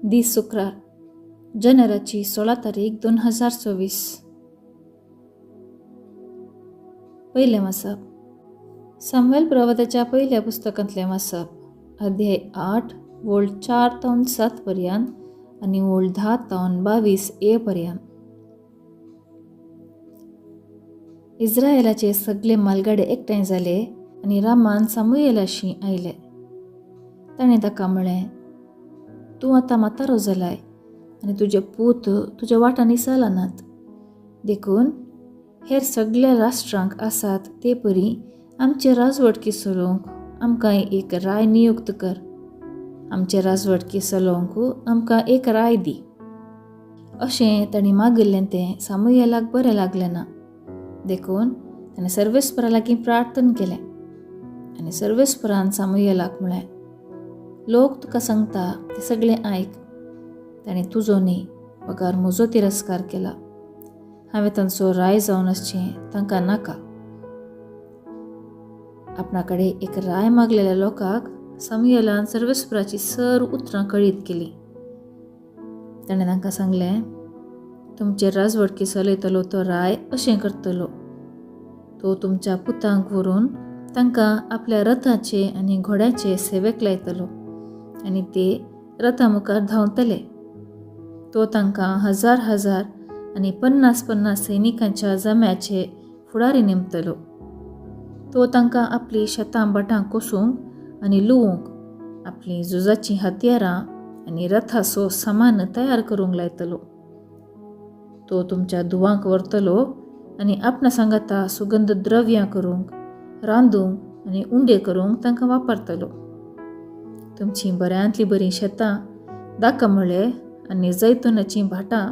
दीस शुक्रार जानेवारीची 16 तारीख 2024. पहिले वाचप सामुएल प्रवक्त्याच्या पहिल्या पुस्तकांतले वाचप अध्याय 8 वोळ 4 ते 7 पर्यंत आणि वोळ 10 ते 22 ए पर्यंत. इस्रायेलाचे सगळे मालगाडे एकठांय जाले आणि रामान सामुएलाशी आयले. ताणें ताका म्हळें, तूं आतां म्हातारो जालाय आनी तुजे पूत तुज्या वाटांनी चलनात. देखून हेर सगळ्या राष्ट्रांक आसात ते परी आमचे राजवटकी चलोवंक आमकां एक राय नियुक्त कर. आमचे राजवटकी चलोवंक आमकां एक राय दी. अशें तांणी मागिल्लें तें सामुएलाक बरें लागलें ना. देखून ताणें सर्वेस्परा लागीं प्रार्थना केलें आनी सर्वेस्परान सामुएलाक म्हळें, लोक तुका सांगता ते सगळें आयक. ताणें तुजो न्ही पगार म्हजो तिरस्कार केला. हांवें तांचो राय जावन आसचें तांकां नाका. आपणा कडेन एक राय मागलेल्या लोकांक सामुएलान सर्वेस्पराची सर उतरां कळीत केली. ताणें तांकां सांगलें, तुमचे राजवटकी चलयतलो तो राय अशें करतलो. तो तुमच्या पुतांक व्हरून तांकां आपल्या रथाचे आनी घोड्याचे सेवेक लायतलो आनी ते रथा मुखार धांवतले. तो तांकां 1000 आनी 50 सैनिकांच्या जम्याचे फुडारी नेमतलो. तो तांकां आपली शेतां बटां कोसूंक आनी लुवूंक, आपली झुजाची हत्यारां आनी रथाचो सामान तयार करूंक लायतलो. तो तुमच्या धुवांक व्हरतलो आनी आपणा सांगाता सुगंध द्रव्यां करूंक, रांदूंक आनी उंडे करूंक तांकां वापरतलो. तुमची बऱ्यांतली बरीं शेतां, दाखमळे आनी जैतुनाचीं भाटां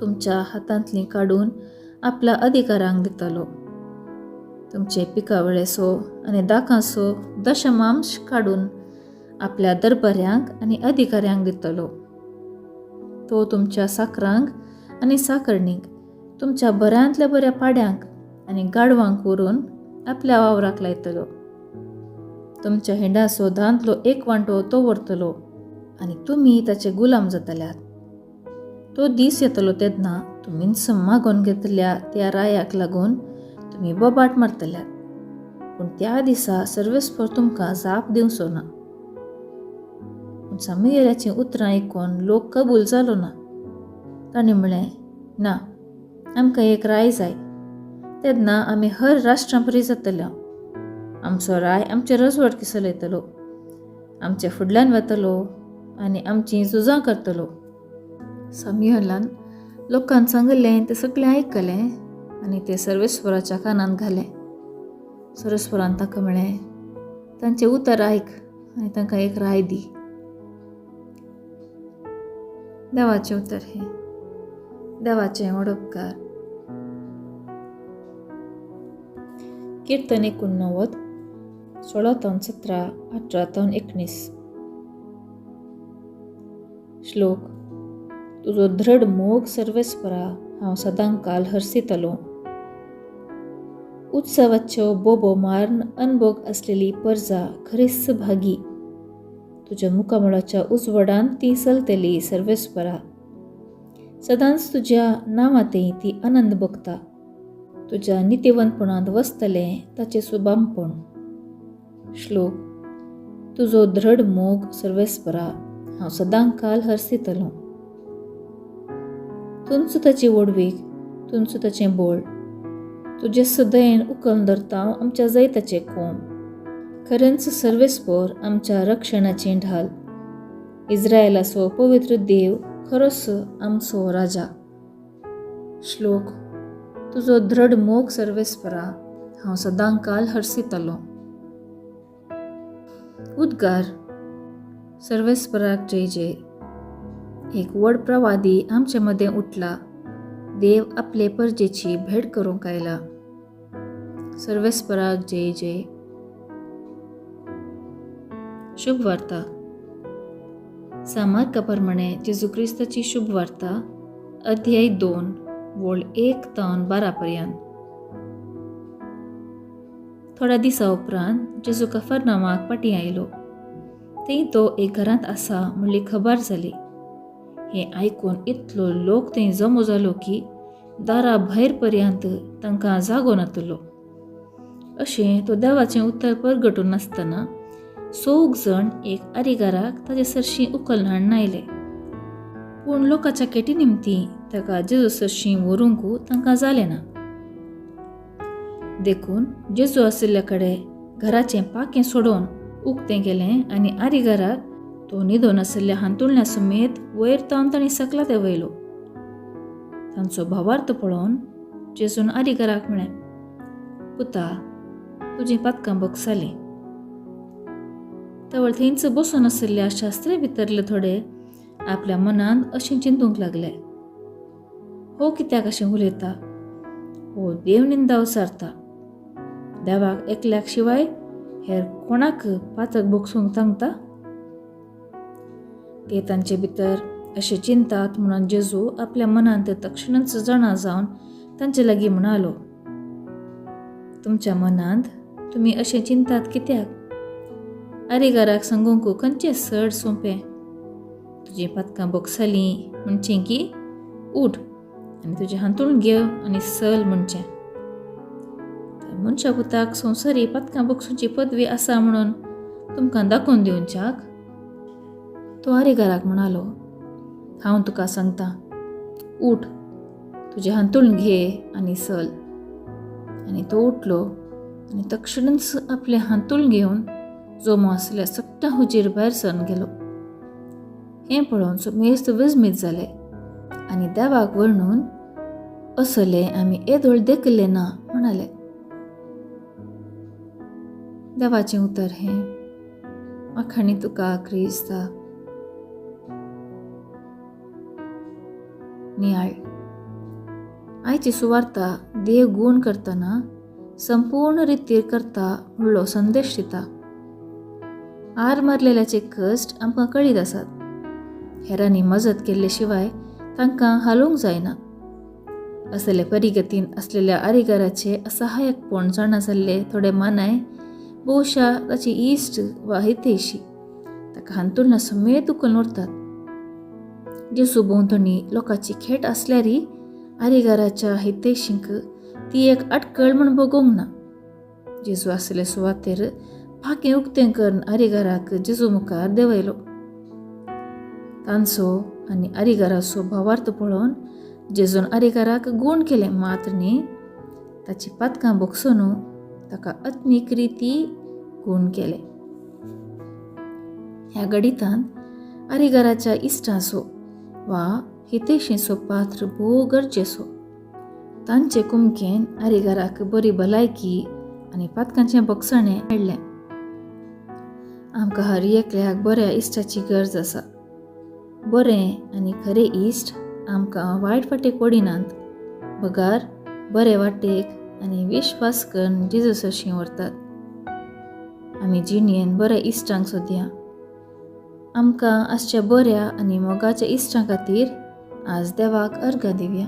तुमच्या हातांतलीं काडून आपल्या अधिकारांक दितलो. तुमचे पिकावळेचो आनी दाखांचो दशमांश काडून आपल्या दरबाऱ्यांक आनी अधिकाऱ्यांक दितलो. तो तुमच्या साकरांक आनी साकरणीक, तुमच्या बऱ्यांतल्या बऱ्या पाड्यांक आनी गाडवांक व्हरून आपल्या वावराक लायतलो. तुमच्या हिंडाचो दांतलो एक वांटो तो व्हरतलो आनी तुमी ताचे गुलाम जातल्यात. तो दीस येतलो तेन्ना तुमी मागोन घेतल्या त्या रायाक लागून तुमी बोबाट मारतल्यात. पूण त्या दिसा सर्वेस्पर तुमकां जाप दिवचो ना. पूण सामुएलाचीं उतरां आयकून लोक कबूल जालो ना. ताणें म्हळें, ना, आमकां एक राय जाय. तेन्ना आमी हर राष्ट्रां परी जातल्यो. आमचो राय आमचे राजवटकी चलयतलो, आमचे फुडल्यान वतलो आनी आमचीं झुजां करतलो. सामुएलान लोकांक सांगिल्लें तें सगळें आयकलें आनी तें सर्वेस्पराच्या कानांत घालें. सर्वेस्परान ताका म्हळें, तांचें उतर आयक आनी तांकां एक राय दी. देवाचें उतर हें. देवाचें व्हड उपकार. कीर्तन 89 16 ते 17, 18 ते 19. श्लोक. तुजो दृढ मोग सर्वेस्परा हांव सदांकाल हरसितलो. उत्सवाच्यो बोबो मारून अनभोग आसलेली परजा खरेच भागी. तुज्या मुखामळाच्या उजवडान ती चलतली सर्वेस्परा. सदांच तुज्या नांवांतय ती आनंद भोगता. तुज्या नितीवंतपणांत वसतलें ताचें सुबामपण. श्लोक. तुजो दृढ मोग सर्वेस्परा हांव सदांकाल हरसितलो. तुंच ताची वडवीक, तुंच ताचें बोळ. तुजे सदैन उखलून धरता आमच्या जैताचे कोंब. खरेंच सर्वेस्पर आमच्या रक्षणाची ढाल. इस्रायेलाचो पवित्र देव खरोच आमचो राजा. श्लोक. तुजो दृढ मोग सर्वेस्परा हांव सदांकाल हरसितलो. उद्गार. सर्वेस्पराक जय जय. एक व्हड प्रवादी आमचे मदें उठला. देव आपले परजेची भेट करूंक आयला. सर्वेस्पराक जय जय. शुभ वार्ता. सामार्का प्रमाणे जेजू क्रिस्ताची शुभ वार्ता अध्याय 2 वोळ 1 ते 12 पर्यंत. थोड्या दिसा उपरांत जेजू कफरनामाक पाटी आयलो. थंय तो एक घरांत आसा म्हणली खबर जाली. हें आयकून इतलो लोक थंय जमो जालो की दारा भायर पर्यंत तांकां जागो नातलो. अशें तो देवाचें उतर परगटून नासतना 6 जण एक आरिगाराक ताचे सरशीं उखल हाडून आयले. पूण लोकाच्या केटी निमतीं ताका जेजू सरशीं व्हरूंक तांकां जालें ना. देखून जेजू आशिल्ल्या कडेन घराचें पाकें सोडून उक्तें गेलें आनी आरिगाराक तो न्हिदोन आशिल्ल्या हांतुळण्या समेत वयर तावन तांणी सकला ते वयलो. तांचो भावार्थ पळोवन जेजून आरिगाराक म्हळें, पुता, तुजीं पातकां बोगसालीं. तवळ थंयच बसून आशिल्ल्या शास्त्री भितरले थोडे आपल्या मनांत अशें चिंतूंक लागले, हो कित्याक अशें उलयता? हो देव निंदा सारता. देवाक एकल्याक शिवाय हेर कोणाक पातक बोगसूंक सांगता? ते तांचे भितर अशें चिंतात म्हणून जेजू आपल्या मनांत तक्षणच जाणा जावन तांचे लागीं म्हणालो, तुमच्या मनांत तुमी अशें चिंतात कित्याक? आरिगाराक सांगूंक खंयचें चड सोंपें? तुजीं पातकां बोगसालीं म्हणचें की उठ आनी तुजें हांतूळ घेव आनी चल म्हणचें? मनशा पुताक संवसारी पातकां बोगसूची पदवी आसा म्हणून तुमकां दाखोवन दिवच्याक? तो आरिगाराक म्हणालो, हांव तुका सांगता, उठ, तुजें हांतूळ घे आनी चल. आनी तो उठलो आनी तक्षणच आपलें हांतूळ घेवन जमो आसल्या सगळ्या हुजीर भायर सरून गेलो. हें पळोवन समेस्त विस्मीत जाले आनी देवाक वर्णून असले आमी येदोळ देखले ना म्हणाले. देवाचें उतर हें. आखाणी तुका क्रिस्ता. नियाळ. आयची सुवार्ता देव गूण करतना संपूर्ण रितीर करता म्हणलो संदेश दिता. आर मारलेल्याचे कश्ट आमकां कळीत आसात. हेरांनी मजत केल्ले शिवाय तांकां हालोवंक जायना. असले परिगतीन असलेल्या आरिगाराचे असहायकपण जाणा जाल्ले थोडे मानाय भोवशा ताची इश्ट वा हितेशी ताका हांतुळना समेत उखलून व्हरतात. जेजू भोंवतणी लोकांची खेट आसल्यारय आरिगाराच्या हितेशींक ती एक आटकळ म्हूण बगोवंक ना. जेजू आसले सुवातेर पाकें उक्तें करून आरिगाराक जेजू मुखार देंवयलो. तांचो आनी आरिगाराचो भावार्थ पळोवन जेजून आरिगाराक गूण केलें, मात्र न्ही ताची पातकां बोगसून ताका आत्मीक रिती गूण केले. ह्या घडितांत आरिगाराच्या इश्टाचो वा हितेशीचो पात्र भोव गरजेचो. तांचे कुमकेन आरिगाराक बरी भलायकी आनी पातकांचें बोगसणें मेळ्ळें. आमकां हर एकल्याक बऱ्या इश्टाची गरज आसा. बरें आनी खरें इश्ट आमकां वायट वाटेक ओडिनात, बगार बरे वाटेक आनी विश्वास करून जेजू सरशीं व्हरतात. आमी जिणेन बऱ्या इश्टांक सोदया. आमकां आसच्या बऱ्या आनी मोगाच्या इश्टां खातीर आज देवाक अर्घां दिवया.